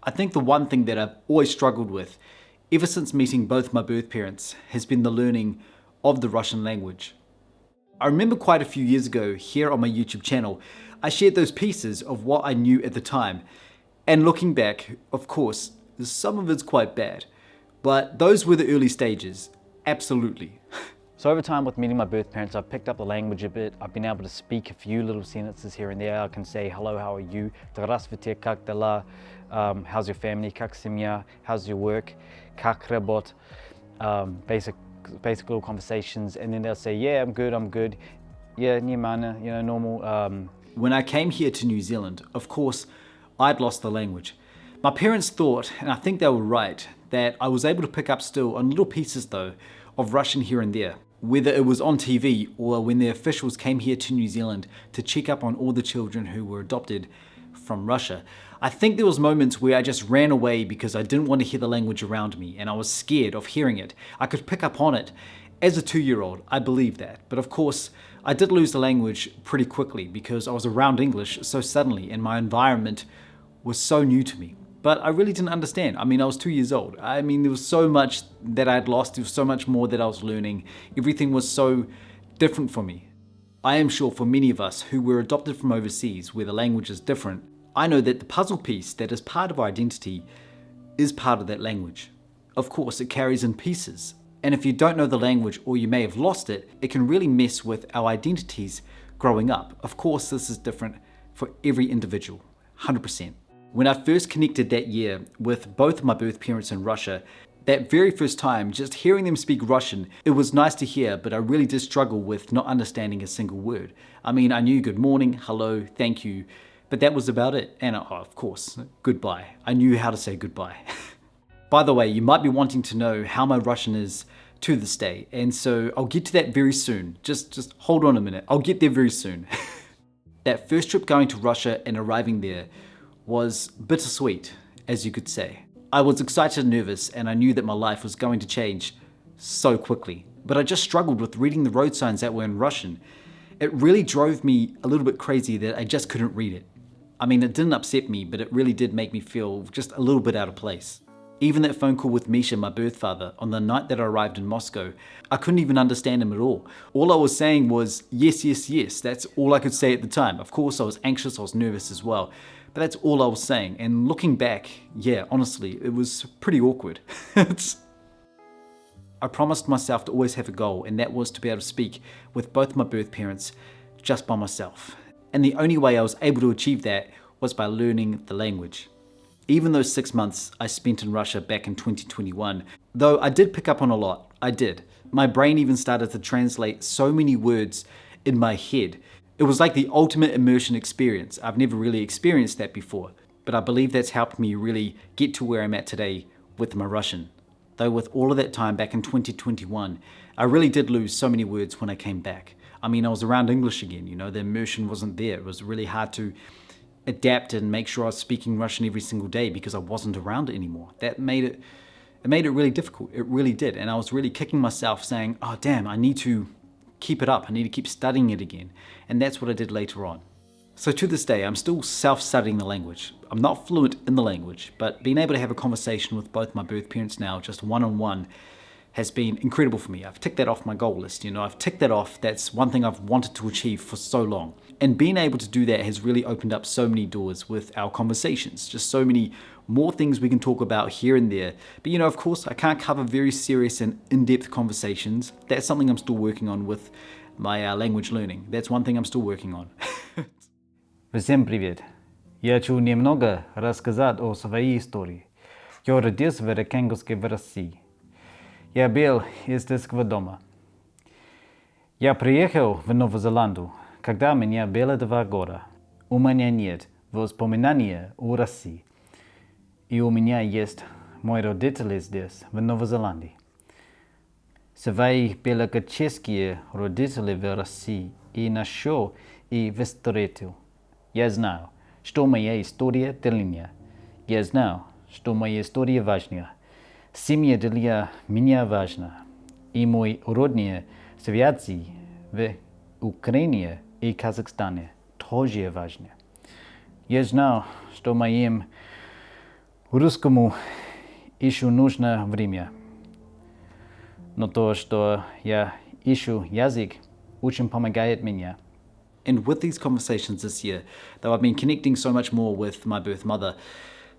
I think the one thing that I've always struggled with, ever since meeting both my birth parents, has been the learning of the Russian language. I remember quite a few years ago here on my YouTube channel, I shared those pieces of what I knew at the time. And looking back, of course, some of it's quite bad. But those were the early stages, absolutely. So over time with meeting my birth parents, I've picked up the language a bit. I've been able to speak a few little sentences here and there. I can say, hello, how are you? Здравствуйте, как дела? How's your family? Как семья? How's your work? Как работа? Basic little conversations. And then they'll say, yeah, I'm good. Yeah, нормально, normal. When I came here to New Zealand, of course, I'd lost the language. My parents thought, and I think they were right, that I was able to pick up still on little pieces though, of Russian here and there. Whether it was on TV or when the officials came here to New Zealand to check up on all the children who were adopted from Russia. I think there was moments where I just ran away because I didn't want to hear the language around me and I was scared of hearing it. I could pick up on it. As a 2-year-old, I believe that. But of course, I did lose the language pretty quickly because I was around English so suddenly and my environment was so new to me. But I really didn't understand. I mean, I was 2 years old. I mean, there was so much that I had lost. There was so much more that I was learning. Everything was so different for me. I am sure for many of us who were adopted from overseas where the language is different, I know that the puzzle piece that is part of our identity is part of that language. Of course, it carries in pieces. And if you don't know the language or you may have lost it, it can really mess with our identities growing up. Of course, this is different for every individual, 100%. When I first connected that year with both my birth parents in Russia, that very first time, just hearing them speak Russian, it was nice to hear, but I really did struggle with not understanding a single word. I mean, I knew good morning, hello, thank you, but that was about it. And of course, goodbye. I knew how to say goodbye. By the way, you might be wanting to know how my Russian is to this day, and so I'll get to that very soon. Just hold on a minute, I'll get there very soon. That first trip going to Russia and arriving there was bittersweet, as you could say. I was excited and nervous, and I knew that my life was going to change so quickly. But I just struggled with reading the road signs that were in Russian. It really drove me a little bit crazy that I just couldn't read it. I mean, it didn't upset me, but it really did make me feel just a little bit out of place. Even that phone call with Misha, my birth father, on the night that I arrived in Moscow, I couldn't even understand him at all. All I was saying was, yes, yes, yes. That's all I could say at the time. Of course, I was anxious, I was nervous as well. But that's all I was saying. And looking back, yeah, honestly, it was pretty awkward. I promised myself to always have a goal, and that was to be able to speak with both my birth parents just by myself. And the only way I was able to achieve that was by learning the language. Even those 6 months I spent in Russia back in 2021, though I did pick up on a lot, I did. My brain even started to translate so many words in my head. It was like the ultimate immersion experience. I've never really experienced that before, but I believe that's helped me really get to where I'm at today with my Russian. Though with all of that time back in 2021, I really did lose so many words when I came back. I mean, I was around English again, the immersion wasn't there. It was really hard to adapt and make sure I was speaking Russian every single day because I wasn't around it anymore. That made it really difficult. It really did. And I was really kicking myself saying, oh damn, I need to keep it up. I need to keep studying it again. And that's what I did later on. So to this day, I'm still self-studying the language. I'm not fluent in the language, but being able to have a conversation with both my birth parents now, just one-on-one, has been incredible for me. I've ticked that off my goal list. I've ticked that off. That's one thing I've wanted to achieve for so long. And being able to do that has really opened up so many doors with our conversations. Just so many more things we can talk about here and there. But of course, I can't cover very serious and in-depth conversations. That's something I'm still working on with my language learning. That's one thing I'm still working on. Всем привет! Я хочу немного рассказать о своей истории. Я родился в Архангельске в России. Я был из детского дома. Я приехал в Новую Зеландию, когда мне было 2 года. У меня нет воспоминания о России. И у меня есть мои родители здесь, в Новой Зеландии. Свои биологические родители в России и нашел и встретил. Я знаю, что моя история длинная. Я знаю, что моя история важная. Семья для меня важна. И мои родные связи в Украине и Казахстане тоже важны. Я знаю, что моим Русскому ищу нужно время. Но то, что я ищу язык, очень помогает мне. And with these conversations this year, though I've been connecting so much more with my birth mother,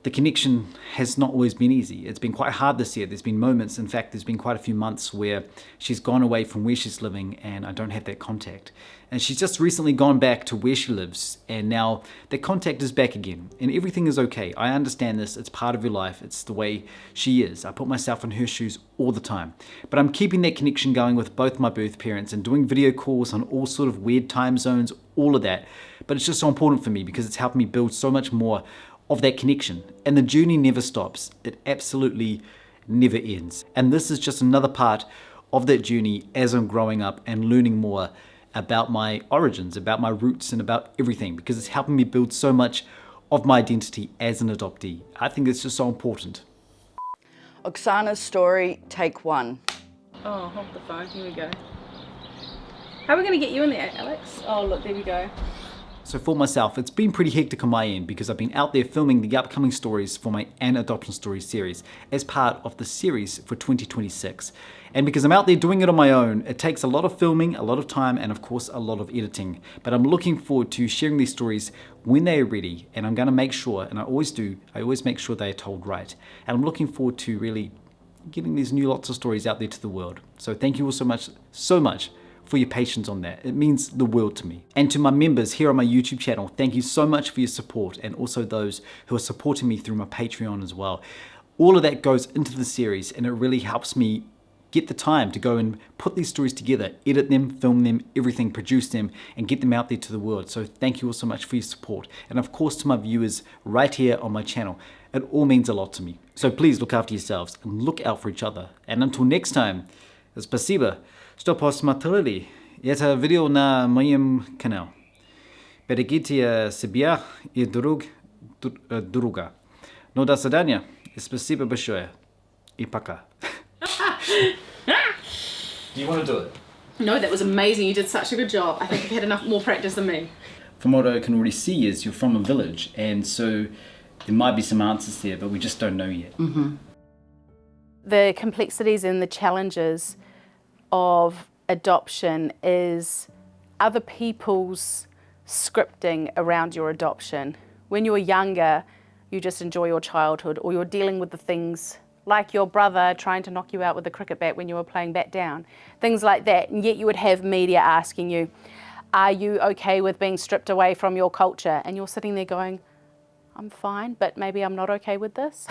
the connection has not always been easy. It's been quite hard this year. There's been moments, in fact, there's been quite a few months where she's gone away from where she's living and I don't have that contact. And she's just recently gone back to where she lives and now that contact is back again and everything is okay. I understand this. It's part of her life. It's the way she is. I put myself in her shoes all the time. But I'm keeping that connection going with both my birth parents and doing video calls on all sort of weird time zones, all of that. But it's just so important for me because it's helped me build so much more of that connection. And the journey never stops. It absolutely never ends. And this is just another part of that journey as I'm growing up and learning more about my origins, about my roots, and about everything, because it's helping me build so much of my identity as an adoptee. I think it's just so important. Oksana's story, take one. Oh, hold the phone, here we go. How are we going to get you in there, Alex? Oh, look, there we go. So for myself, it's been pretty hectic on my end because I've been out there filming the upcoming stories for my An Adoption Stories series as part of the series for 2026. And because I'm out there doing it on my own, it takes a lot of filming, a lot of time, and of course a lot of editing. But I'm looking forward to sharing these stories when they are ready, and I'm going to make sure, and I always do, I always make sure they are told right. And I'm looking forward to really getting these new lots of stories out there to the world. So thank you all so much for your patience on that. It means the world to me. And to my members here on my YouTube channel, thank you so much for your support, and also those who are supporting me through my Patreon as well. All of that goes into the series and it really helps me get the time to go and put these stories together, edit them, film them, everything, produce them, and get them out there to the world. So thank you all so much for your support. And of course to my viewers right here on my channel, it all means a lot to me. So please look after yourselves and look out for each other. And until next time, спасибо, что посмотрели это видео на моем канале. Берегите себя и друг друга. Ну, до свидания. Спасибо большое. И пока. Do you want to do it? No, that was amazing. You did such a good job. I think you've had enough more practice than me. From what I can already see is you're from a village, and so there might be some answers there, but we just don't know yet. Mm-hmm. The complexities and the challenges of adoption is other people's scripting around your adoption. When you're younger, you just enjoy your childhood, or you're dealing with the things like your brother trying to knock you out with a cricket bat when you were playing bat down, things like that. And yet you would have media asking you, are you okay with being stripped away from your culture? And you're sitting there going, I'm fine, but maybe I'm not okay with this.